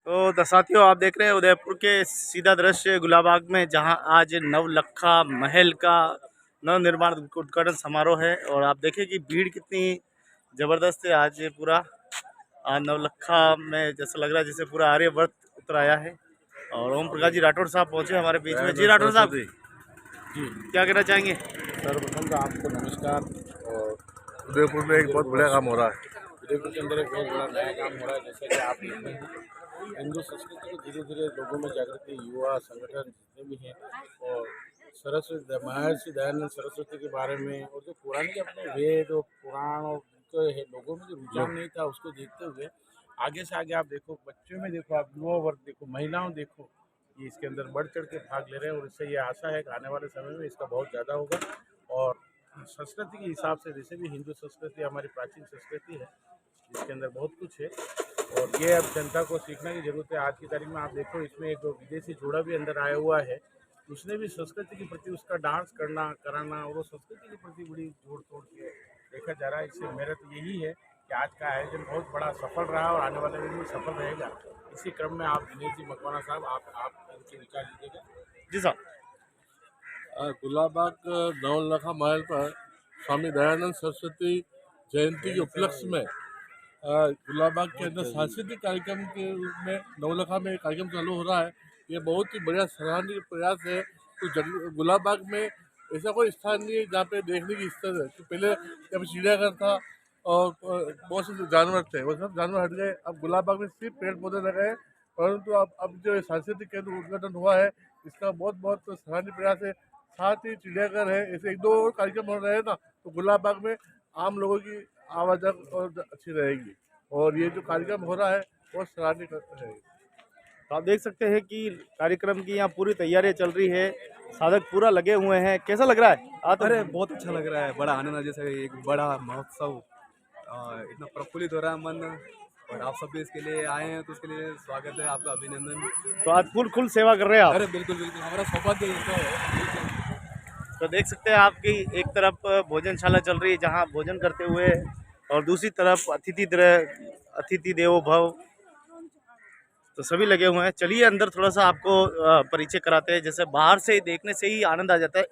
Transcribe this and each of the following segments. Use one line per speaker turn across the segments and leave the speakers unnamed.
तो साथियों, आप देख रहे हैं उदयपुर के सीधा दृश्य गुलाबाग में, जहां आज नवलखा महल का नव निर्माण उद्घाटन समारोह है। और आप देखिए कि भीड़ कितनी जबरदस्त है। आज ये पूरा नवलखा में जैसा लग रहा है जैसे पूरा आर्यवर्त उतर आया है। और ओम प्रकाश जी राठौड़ साहब पहुंचे हमारे बीच में। जी राठौड़ साहब जी, क्या कहना चाहेंगे?
सर्वप्रथम तो आपको नमस्कार। और उदयपुर में एक बहुत बड़ा काम हो रहा है। उदयपुर के अंदर एक बहुत बड़ा नया काम हो रहा है। जैसे कि आप देखते हैं, हिंदू संस्कृति को धीरे धीरे लोगों में जागृति, युवा संगठन जितने भी हैं, और सरस्वती महर्षि दयानंद सरस्वती के बारे में, और जो पुराने अपने वेद और पुराण और लोगों में जो रुझान नहीं था, उसको देखते हुए आगे से आगे आप देखो, बच्चों में देखो, आप युवा वर्ग देखो, महिलाओं देखो, ये इसके अंदर बढ़ चढ़ के भाग ले रहे हैं। और इससे ये आशा है कि आने वाले समय में इसका बहुत ज़्यादा होगा। और संस्कृति के हिसाब से, जैसे भी हिंदू संस्कृति हमारी प्राचीन संस्कृति है, जिसके अंदर बहुत कुछ है, और ये अब जनता को सीखने की जरूरत है। आज की तारीख में आप देखो, इसमें एक विदेशी जोड़ा भी अंदर आया हुआ है, उसने भी संस्कृति के प्रति उसका डांस करना कराना, और वो संस्कृति के प्रति बड़ी जोड़ तोड़ के देखा जा रहा है। इससे मेरा तो यही है कि आज का आयोजन बहुत बड़ा सफल रहा और आने वाले दिन में सफल रहेगा। इसी क्रम में आप दिनेश जी मकवाना साहब, आप इनके विचार लीजिएगा।
जी साहब।
गुलाबाग नवलखा महल पर स्वामी दयानंद सरस्वती जयंती के उपलक्ष्य में गुलाबाग के अंदर सांस्कृतिक कार्यक्रम के रूप में नवलखा में एक कार्यक्रम चालू हो रहा है। ये बहुत ही बढ़िया सराहनीय प्रयास है। तो गुलाबाग में ऐसा कोई स्थान नहीं है जहाँ पे देखने की स्तर है। तो पहले जब चिड़ियाघर था और बहुत से जानवर थे, वो सब जानवर हट गए। अब गुलाबाग में सिर्फ पेड़ पौधे लगे हैं। परंतु अब जो सांस्कृतिक केंद्र उद्घाटन हुआ है, इसका बहुत बहुत सराहनीय प्रयास है। साथ ही चिड़ियाघर है, ऐसे एक दो और कार्यक्रम हो रहे हैं ना, तो गुलाबाग में आम लोगों की आवाजाही और अच्छी रहेगी। और ये जो कार्यक्रम हो रहा है वो सराहनीय है।
तो आप देख सकते हैं कि कार्यक्रम की यहाँ पूरी तैयारियां चल रही है, साधक पूरा लगे हुए हैं। कैसा लग रहा है?
अरे बहुत अच्छा लग रहा है, बड़ा आनंद है। जैसे एक बड़ा महोत्सव, इतना प्रफुल्लित हो रहा है मन। और आप सब भी इसके लिए आए हैं, तो उसके लिए स्वागत है, आपका अभिनंदन।
तो आज फुल सेवा कर रहे हैं आप?
अरे बिल्कुल बिल्कुल, हमारा सौभाग्य है।
तो देख सकते हैं आपकी एक तरफ भोजनशाला चल रही है जहां भोजन करते हुए, और दूसरी तरफ अतिथि देवो भव, तो सभी लगे हुए हैं। चलिए अंदर थोड़ा सा आपको परिचय कराते हैं। जैसे बाहर से देखने से ही आनंद आ जाता है।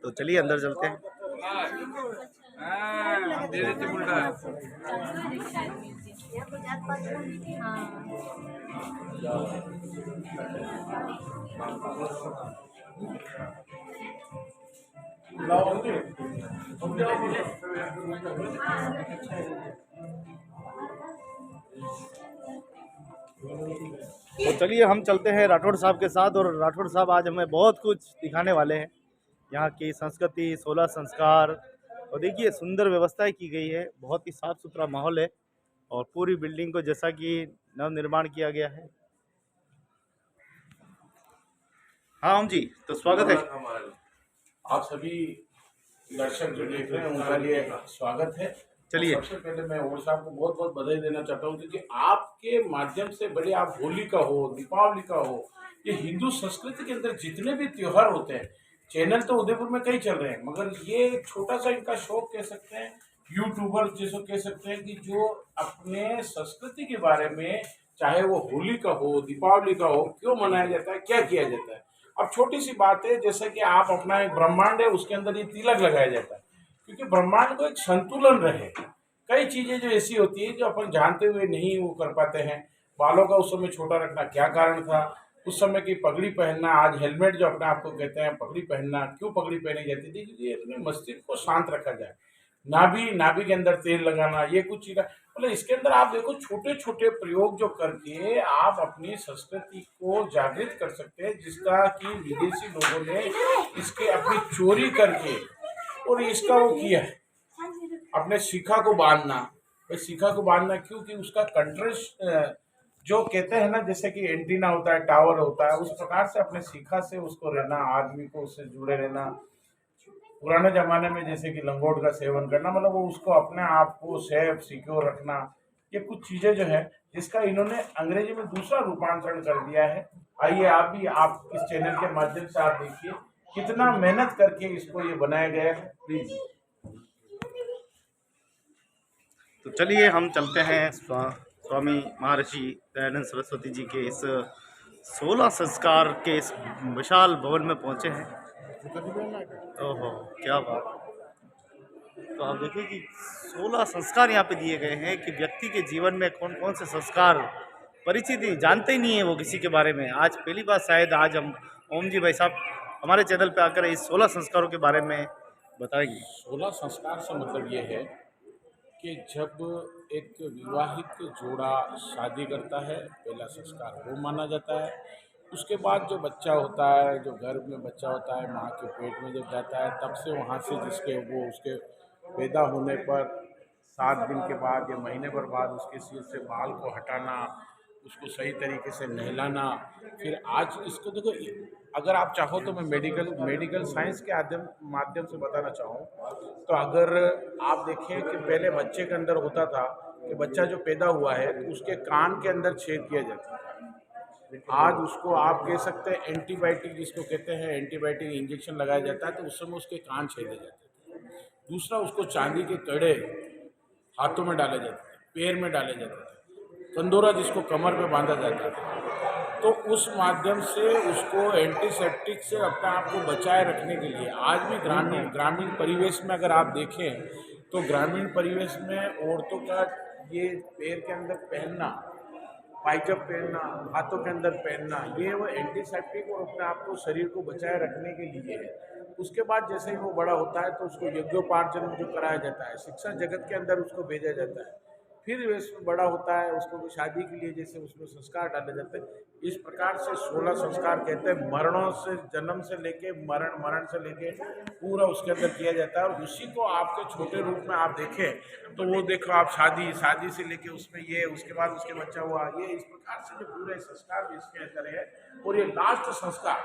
तो चलिए अंदर चलते हैं। तो चलिए हम चलते हैं राठौड़ साहब के साथ, और राठौड़ साहब आज हमें बहुत कुछ दिखाने वाले हैं, यहाँ की संस्कृति, 16 संस्कार। और देखिए सुंदर व्यवस्थाएं की गई है, बहुत ही साफ सुथरा माहौल है, और पूरी बिल्डिंग को जैसा कि नव निर्माण किया गया है। हाँ हम जी, तो स्वागत है।
आप सभी दर्शक जो देख रहे हैं उनका लिए स्वागत है।
चलिए।
सबसे पहले मैं ओम साहब को बहुत बहुत बधाई देना चाहता हूँ, क्योंकि आपके माध्यम से, बड़े आप होली का हो, दीपावली का हो, ये हिंदू संस्कृति के अंदर जितने भी त्योहार होते हैं, चैनल तो उदयपुर में कई चल रहे हैं, मगर ये छोटा सा इनका शौक कह सकते हैं, यूट्यूबर जिसको कह सकते हैं, कि जो अपने संस्कृति के बारे में, चाहे वो होली का हो, दीपावली का हो, क्यों मनाया जाता है, क्या किया जाता है। अब छोटी सी बात है, जैसे कि आप अपना एक ब्रह्मांड है, उसके अंदर ये तिलक लगाया जाता है, क्योंकि ब्रह्मांड को एक संतुलन रहे। कई चीजें जो ऐसी होती है जो अपन जानते हुए नहीं वो कर पाते हैं। बालों का उस समय छोटा रखना क्या कारण था, उस समय की पगड़ी पहनना, आज हेलमेट जो अपने आप को कहते हैं पगड़ी पहनना, क्यों पगड़ी पहनी जाती थी, क्योंकि अपने मस्तिष्क को शांत रखा जाए। नाभि के अंदर तेल लगाना, ये कुछ चीजें, मतलब इसके अंदर आप देखो छोटे छोटे प्रयोग जो करके आप अपनी संस्कृति को जागृत कर सकते हैं, जिसका कि विदेशी लोगों ने इसके अपनी चोरी करके और इसका वो किया है, अपने शिखा को बांधना। भाई शिखा को बांधना क्यों, कि उसका कंट्रेस्ट जो कहते हैं ना, जैसे कि एंटीना होता है, टावर होता है, उस प्रकार से अपने शिखा से उसको रहना, आदमी को उससे जुड़े रहना। पुराने जमाने में जैसे कि लंगोट का सेवन करना, मतलब वो उसको अपने आप को सेफ सिक्योर रखना, ये कुछ चीजें जो है जिसका इन्होंने अंग्रेजी में दूसरा रूपांतरण कर दिया है। आइए आप इस चैनल के माध्यम से आप देखिए कितना मेहनत करके इसको ये बनाया गया है। प्लीज।
तो चलिए हम चलते हैं स्वामी महर्षि दयानंद सरस्वती जी के इस 16 संस्कार के इस विशाल भवन में पहुंचे हैं। ओहो, क्या बात। तो आप देखिए कि 16 संस्कार यहाँ पे दिए गए हैं कि व्यक्ति के जीवन में कौन कौन से संस्कार परिचित ही जानते ही नहीं है वो किसी के बारे में। आज पहली बार शायद आज हम ओम जी भाई साहब हमारे चैनल पे आकर इस 16 संस्कारों के बारे में बताएंगे।
16 संस्कार से मतलब ये है कि जब एक विवाहित जोड़ा शादी करता है, पहला संस्कार वो माना जाता है। उसके बाद जो बच्चा होता है, जो गर्भ में बच्चा होता है, माँ के पेट में जब जाता है, तब से वहाँ से जिसके वो उसके पैदा होने पर 7 दिन के बाद या महीने भर बाद उसके सिर से बाल को हटाना, उसको सही तरीके से नहलाना। फिर आज इसको देखो, अगर आप चाहो तो मैं मेडिकल साइंस के माध्यम से बताना चाहूँ तो अगर आप देखें कि पहले बच्चे के अंदर होता था कि बच्चा जो पैदा हुआ है तो उसके कान के अंदर छेद किया जाता था। आज उसको आप कह सकते हैं एंटीबायोटिक, जिसको कहते हैं एंटीबायोटिक इंजेक्शन लगाया जाता है, तो उस समय उसके कान छेदे जाते थे। दूसरा, उसको चांदी के कड़े हाथों में डाले जाते थे, पैर में डाले जाते थे, कंदोरा जिसको कमर पे बांधा जाता था। तो उस माध्यम से उसको एंटीसेप्टिक से अपने आप को बचाए रखने के लिए आज भी ग्रामीण परिवेश में अगर आप देखें तो ग्रामीण परिवेश में औरतों का ये पैर के अंदर पहनना, पाइजब पहनना, हाथों के अंदर पहनना, ये वो एंटीसेप्टिक और अपने आप को शरीर को बचाए रखने के लिए है। उसके बाद जैसे ही वो बड़ा होता है तो उसको यज्ञोपार्जन जो कराया जाता है, शिक्षा जगत के अंदर उसको भेजा जाता है। फिर वैसे बड़ा होता है, उसको भी शादी के लिए जैसे उसमें संस्कार डाले जाते हैं। इस प्रकार से 16 संस्कार कहते हैं, मरणों से, जन्म से लेके मरण, मरण से लेके पूरा उसके अंदर किया जाता है। और उसी को आपके छोटे रूप में आप देखें तो वो देखो आप शादी से लेके उसमें ये, उसके बाद उसके बच्चा हुआ, ये इस प्रकार से जो पूरे संस्कार इसके अंदर है। और ये लास्ट संस्कार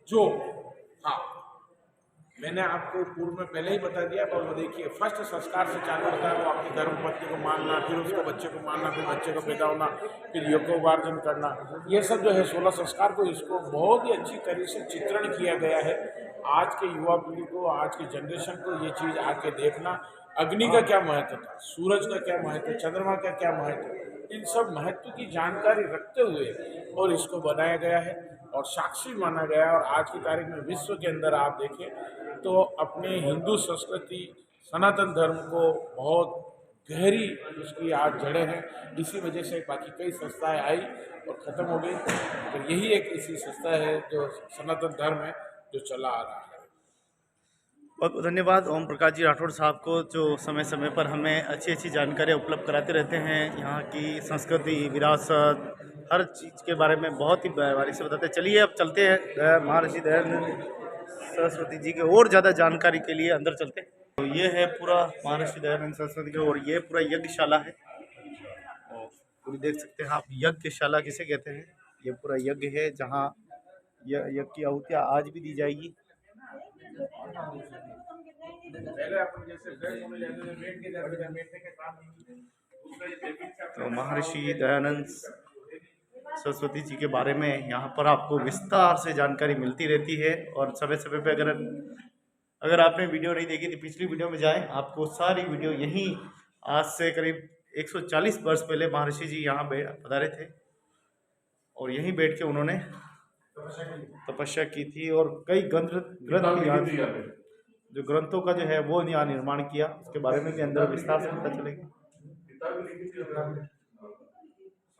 जो, हाँ, मैंने आपको पूर्व में पहले ही बता दिया, पर वो देखिए फर्स्ट संस्कार से चालू होता है, वो अपनी धर्मपत्नी को मानना, फिर उसको बच्चे को मानना, फिर बच्चे को पैदा होना, फिर यज्ञोपार्जन करना। ये सब जो है 16 संस्कार को, इसको बहुत ही अच्छी तरह से चित्रण किया गया है। आज के युवा पीढ़ी को, आज की जनरेशन को ये चीज़ आके देखना, अग्नि का क्या महत्व था, सूरज का क्या महत्व, चंद्रमा का क्या महत्व, इन सब महत्व की जानकारी रखते हुए और इसको बनाया गया है और साक्षी माना गया है। और आज की तारीख में विश्व के अंदर आप देखें तो अपने हिंदू संस्कृति, सनातन धर्म को बहुत गहरी उसकी आज जड़ें हैं। इसी वजह से बाकी कई संस्थाएं आई और ख़त्म हो गई, तो यही एक ऐसी संस्था है जो सनातन धर्म है, जो चला आ रहा है।
बहुत बहुत धन्यवाद ओम प्रकाश जी राठौड़ साहब को, जो समय समय पर हमें अच्छी अच्छी जानकारियाँ उपलब्ध कराते रहते हैं। यहाँ की संस्कृति, विरासत, हर चीज़ के बारे में बहुत ही बारीक से बताते हैं। चलिए अब चलते हैं महर्षि दयानंद सरस्वती जी के और ज़्यादा जानकारी के लिए अंदर चलते हैं। तो ये है पूरा महर्षि दयानंद सरस्वती का, और ये पूरा यज्ञशाला है। और पूरी देख सकते हैं आप, यज्ञशाला किसे कहते हैं। ये पूरा यज्ञ है जहाँ यज्ञ की आहुतियाँ आज भी दी जाएगी। तो महर्षि दयानंद सरस्वती जी के बारे में यहाँ पर आपको विस्तार से जानकारी मिलती रहती है। और समय समय पे अगर आपने वीडियो नहीं देखी तो पिछली वीडियो में जाएं, आपको सारी वीडियो यहीं आज से करीब 140 वर्ष पहले महर्षि जी यहाँ पधारे थे और यहीं बैठ के उन्होंने तपस्या की थी। और कई ग्रंथ जो ग्रंथों का जो है वो यहाँ निर्माण किया, उसके बारे में भी अंदर विस्तार से पता चलेगा।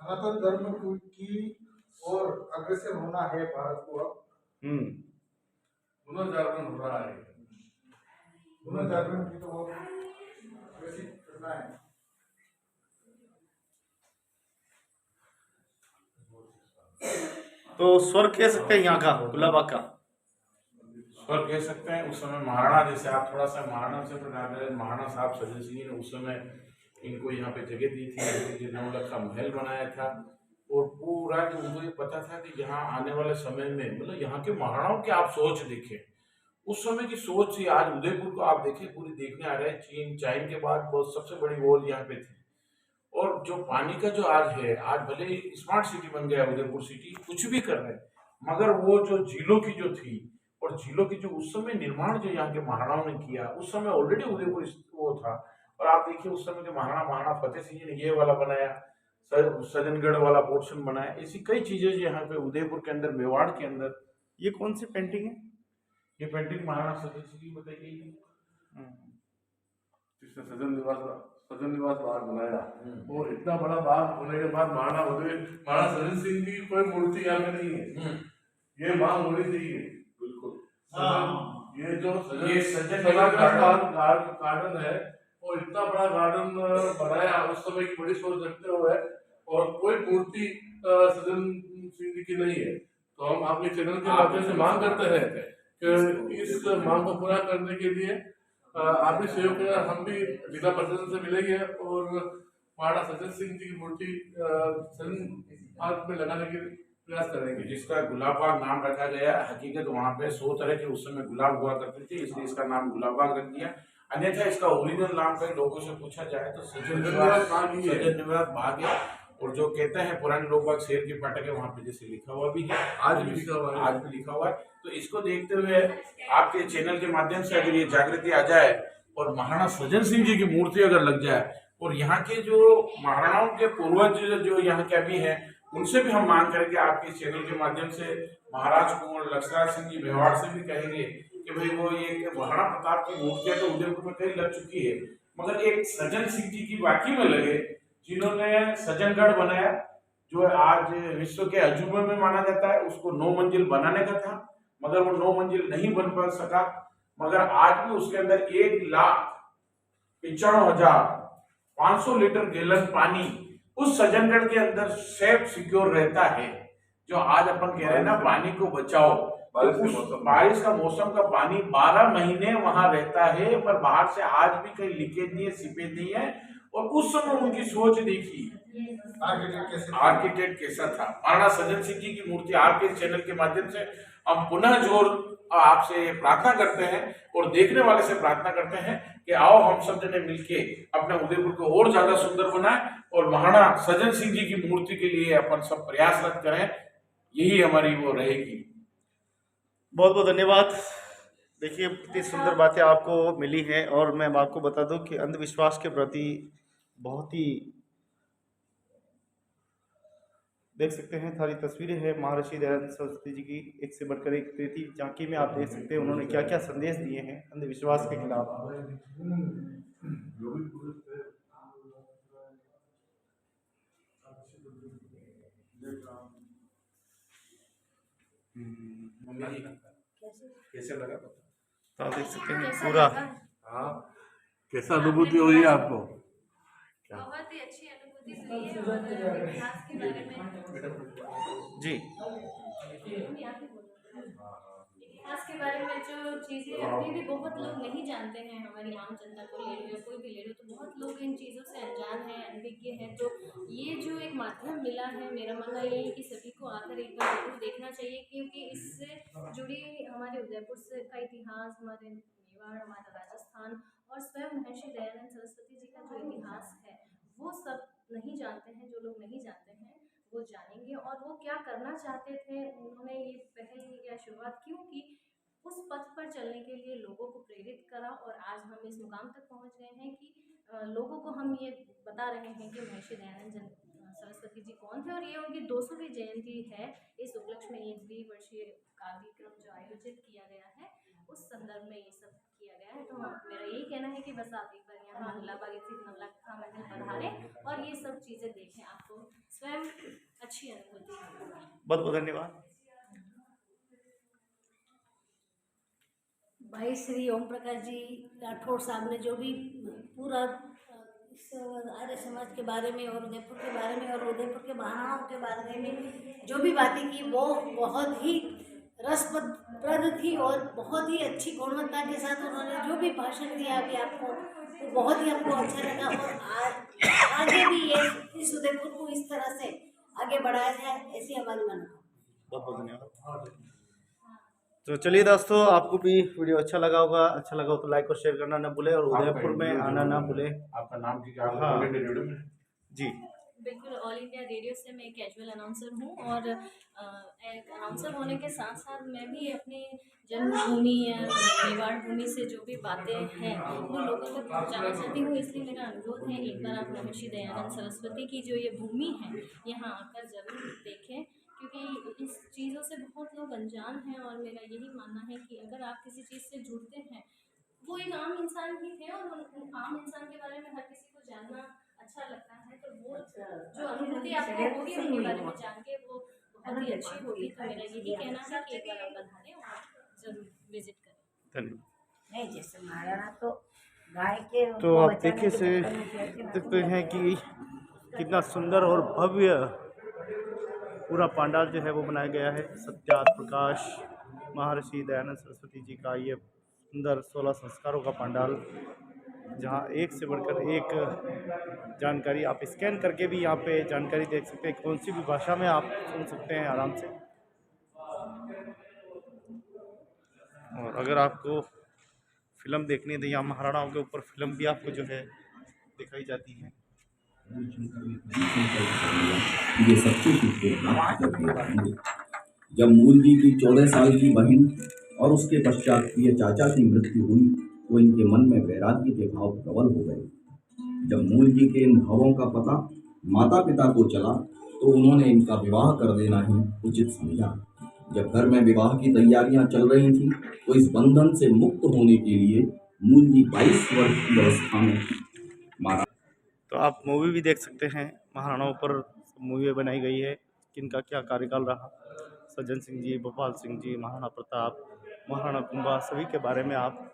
सनातन धर्म की और अग्रसर होना है भारत को। अब पुनर्जागरण हो रहा है, पुनर्जागरण की तो विकसित करना है।
तो स्वर्ग कह सकते हैं यहाँ का, गुलाबा का
स्वर्ग कह सकते हैं। उस समय महाराणा, जैसे आप थोड़ा सा महाराणा से महाराणा साहब सजय सिंह ने उस समय इनको यहाँ पे जगह दी थी, 9 लखा महल बनाया था। और पूरा जो उनको ये पता था कि यहाँ आने वाले समय में, मतलब यहाँ के महाराणाओं की आप सोच देखें, उस समय की सोच थी। आज उदयपुर को आप देखें, पूरी देखने आ रहे हैं, चाइन के बाद बहुत सबसे बड़ी वॉल यहाँ पे थी। और जो पानी का जो आज है, आज भले ही स्मार्ट सिटी बन गया उदयपुर सिटी, कुछ भी कर रहे हैं, मगर वो जो झीलों की जो थी और झीलों की जो उस समय निर्माण जो यहाँ के महाराणाओं ने किया, उस समय ऑलरेडी उदयपुर वो था। और आप देखिए उस समय जो महाराणा फतेह सिंह जी ने ये वाला बनाया, सज्जनगढ़ वाला पोर्शन बनाया, ऐसी कई चीजें जो यहाँ पे उदयपुर के अंदर, मेवाड़ के अंदर।
ये कौन सी पेंटिंग है?
ये पेंटिंग महाराणा सज्जन सिंह की बताई गई है।
जिसने सज्जन निवास बाग बनाया, वो इतना बड़ा बाग होने के बाद महाराणा सज्जन सिंह की कोई मूर्ति यहाँ पे नहीं है। ये मांग होनी चाहिए बिल्कुल। ये जो
सज्जन
गार्डन है, वो इतना बड़ा गार्डन बनाया उस समय की बड़ी सोच रखते हुए, और कोई मूर्ति सज्जन सिंह जी की नहीं है। तो हम आपके चैनल के माध्यम से मांग करते हैं कि इस मांग को पूरा करने के लिए आप भी सहयोग करें। हम भी जिला प्रशासन से मिलेंगे और महाराणा सज्जन सिंह जी की मूर्ति सज्जन पार्क में लगाने के प्रयास करेंगे।
जिसका गुलाब बाग नाम रखा गया, हकीकत वहाँ पे 100 तरह के उस समय गुलाब हुआ करते थे, इसलिए इसका नाम गुलाब बाग रख दिया। अन्यथा इसका ओरिजिनल नाम कई लोगों से पूछा जाए तो सज्जन निवास बाग है। और जो कहते हैं पुराने लोग बाग शेर की फाटक है, वहाँ पे जैसे लिखा हुआ भी है, आज भी लिखा हुआ है। तो इसको देखते हुए आपके चैनल के माध्यम से अगर ये जागृति आ जाए और महाराणा सज्जन सिंह जी की मूर्ति अगर लग जाए, और यहाँ के जो महाराणाओं के पूर्वज जो यहाँ के अभी हैं, उनसे भी हम मांग करेंगे आपके चैनल के माध्यम से, महाराज कुंवर लक्ष्मण सिंह जी मेवाड़ से भी कहेंगे कि भाई वो ये महाराणा प्रताप की मूर्तियां तो उदयपुर में कई लग चुकी है, मगर एक सज्जन सिंह जी की वाकई में लगे, जिन्होंने सज्जनगढ़ बनाया, जो आज विश्व के अजूबे में माना जाता है। उसको 9 मंजिल बनाने का था, मगर वो 9 मंजिल नहीं बन पा सका। मगर आज भी उसके अंदर 1,95,500 लीटर गैलन पानी उस सज्जनगढ़ के अंदर सेफ सिक्योर रहता है। जो आज अपन कह रहे हैं ना, पानी को बचाओ, बारिश का मौसम का पानी 12 महीने वहां रहता है, पर बाहर से आज भी कहीं लीकेज नहीं है, सीपेज नहीं है। और उस समय उनकी सोच देखी, आर्किटेक्ट कैसा था। महाराणा सज्जन सिंह जी की मूर्ति आपके चैनल के माध्यम से हम पुनः जोर आपसे प्रार्थना करते हैं और देखने वाले से प्रार्थना करते हैं कि आओ हम सब जने मिलके अपने उदयपुर को और ज्यादा सुंदर बनाएं और महाराणा सज्जन सिंह जी की मूर्ति के लिए अपन सब प्रयासरत करें। यही हमारी वो रहेगी।
बहुत बहुत धन्यवाद। देखिए कितनी सुंदर बातें आपको मिली हैं, और मैं आपको बता दूं कि अंधविश्वास के प्रति बहुत ही, देख सकते हैं सारी तस्वीरें हैं महर्षि दयानंद सरस्वती जी की, एक से बढ़कर एक प्रीति झांकी में आप देख सकते हैं उन्होंने क्या क्या संदेश दिए हैं अंधविश्वास के खिलाफ।
कैसे लगा?
तो आप देख सकते हैं पूरा।
हाँ, कैसा अनुभूति हुई है आपको?
बहुत ही अच्छी अनुभूति हुई है और इतिहास के बारे में
जी,
इतिहास के बारे में जो चीज़ें अभी भी बहुत लोग नहीं जानते हैं, हमारी आम जनता को ले लो, कोई भी ले लो, तो बहुत लोग इन चीज़ों से अनजान हैं, अनभिज्ञ हैं। तो ये जो एक माध्यम मिला है, मेरा मानना ये है कि सभी को आकर एक बार जरूर देखना चाहिए, क्योंकि इससे जुड़ी हमारे उदयपुर से का इतिहास, हमारे मेवाड़, हमारा राजस्थान और स्वयं महर्षि दयानंद सरस्वती जी का जो इतिहास है, वो सब नहीं जानते हैं। जो लोग नहीं जानते हैं वो जानेंगे, और वो क्या करना चाहते थे, उन्होंने ये पहल या शुरुआत क्यों की, उस पथ पर चलने के लिए लोगों को प्रेरित करा। और आज हम इस मुकाम तक पहुंच गए हैं कि लोगों को हम ये बता रहे हैं कि महर्षि दयानंद सरस्वती जी कौन थे, और ये उनकी 200वीं जयंती है। इस उपलक्ष्य में ये द्विवर्षीय कार्यक्रम जो आयोजित किया गया है, उस संदर्भ में ये सब किया गया है। तो मेरा यही कहना है कि बस आप एक बार यहाँ गुलाबाग स्थित नवलखा महल पधारें और ये सब चीज़ें देखें, आपको स्वयं अच्छी अनुभूति होगी।
बहुत बहुत धन्यवाद।
भाई श्री ओम प्रकाश जी राठौड़ साहब ने जो भी पूरा इस आर्य समाज के बारे में और उदयपुर के बारे में और उदयपुर के महाराणाओं के बारे में जो भी बातें की, वो बहुत ही रसप्रद थी और बहुत ही अच्छी गुणवत्ता के साथ उन्होंने जो भी भाषण दिया अभी आपको, वो बहुत ही हमको अच्छा लगा। और आगे भी ये इस उदयपुर को इस तरह से आगे बढ़ाया जाए, ऐसी हमारी मनोकामना।
बहुत बहुत धन्यवाद। तो चलिए दोस्तों, आपको भी वीडियो अच्छा लगा होगा, अच्छा लगा हो तो लाइक और शेयर करना ना भूले, और उदयपुर में आना ना भूले।
आपका नाम क्या?
हाँ
रेडियो में
जी,
बिल्कुल, ऑल इंडिया रेडियो से मैं एक कैजुअल अनाउंसर हूँ और एक अनाउंसर होने के साथ साथ मैं भी अपनी जन्मभूमि या मेवाड़ भूमि से जो भी बातें हैं वो लोगों तक पहुँचाना चाहती हूँ। इसलिए मेरा अनुरोध है, एक बार आप महर्षि दयानंद सरस्वती की जो ये भूमि है यहाँ आकर ज़रूर देखें, क्योंकि इस चीज़ों से बहुत लोग अनजान हैं। और मेरा यही मानना है कि अगर आप किसी चीज़ से जुड़ते हैं, वो एक आम इंसान ही थे और उन आम इंसान के बारे में हर किसी को जानना अच्छा लगता है, तो वो जो अनुभूति आपको होगी उनके बारे में जान के वो बहुत ही अच्छी होगी। तो मेरा यही कहना है कि एक बार आप पधारें और ज़रूर विजिट करें।
धन्यवाद।
नहीं, जैसे महाराणा तो गाय के
तो
को
आप
बचाने
देखिए
के
से
चक्कर में कैसे
देखते हैं कि कितना सुंदर और भव्य पूरा पंडाल जो है वो बनाया गया है। सत्यार्थ प्रकाश महर्षि दयानंद सरस्वती जी का ये सुंदर 16 संस्कारों का पंडाल, जहाँ एक से बढ़कर एक जानकारी आप स्कैन करके भी यहाँ पे जानकारी देख सकते हैं। कौन सी भी भाषा में आप सुन सकते हैं आराम से। और अगर आपको फिल्म देखनी है तो यहाँ महाराणाओं के ऊपर फिल्म भी आपको जो है दिखाई जाती है।
ये सच्ची खुशबू। जब मूल जी की 14 साल की बहन और उसके पश्चात प्रिय चाचा की मृत्यु हुई तो इनके मन में वैराग्य के भाव प्रबल हो गए। जब मूल जी के इन भावों का पता माता पिता को चला तो उन्होंने इनका विवाह कर देना ही उचित समझा। जब घर में विवाह की तैयारियां चल रही थी तो इस बंधन से मुक्त होने के लिए मूल जी 22 वर्ष की अवस्था में मारा।
तो आप मूवी भी देख सकते हैं, महाराणाओं पर मूवी बनाई गई है, किनका क्या कार्यकाल रहा। सज्जन सिंह जी, भोपाल सिंह जी, महाराणा प्रताप, महाराणा कुंभा, सभी के बारे में आप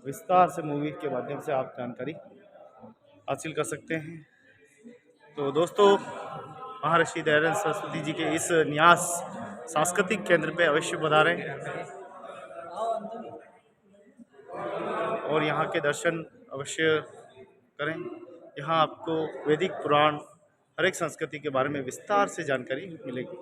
विस्तार से मूवी के माध्यम से आप जानकारी हासिल कर सकते हैं। तो दोस्तों, महर्षि दयानंद सरस्वती जी के इस न्यास सांस्कृतिक केंद्र पे अवश्य पधारें और यहाँ के दर्शन अवश्य करें। यहाँ आपको वैदिक पुराण, हर एक संस्कृति के बारे में विस्तार से जानकारी मिलेगी।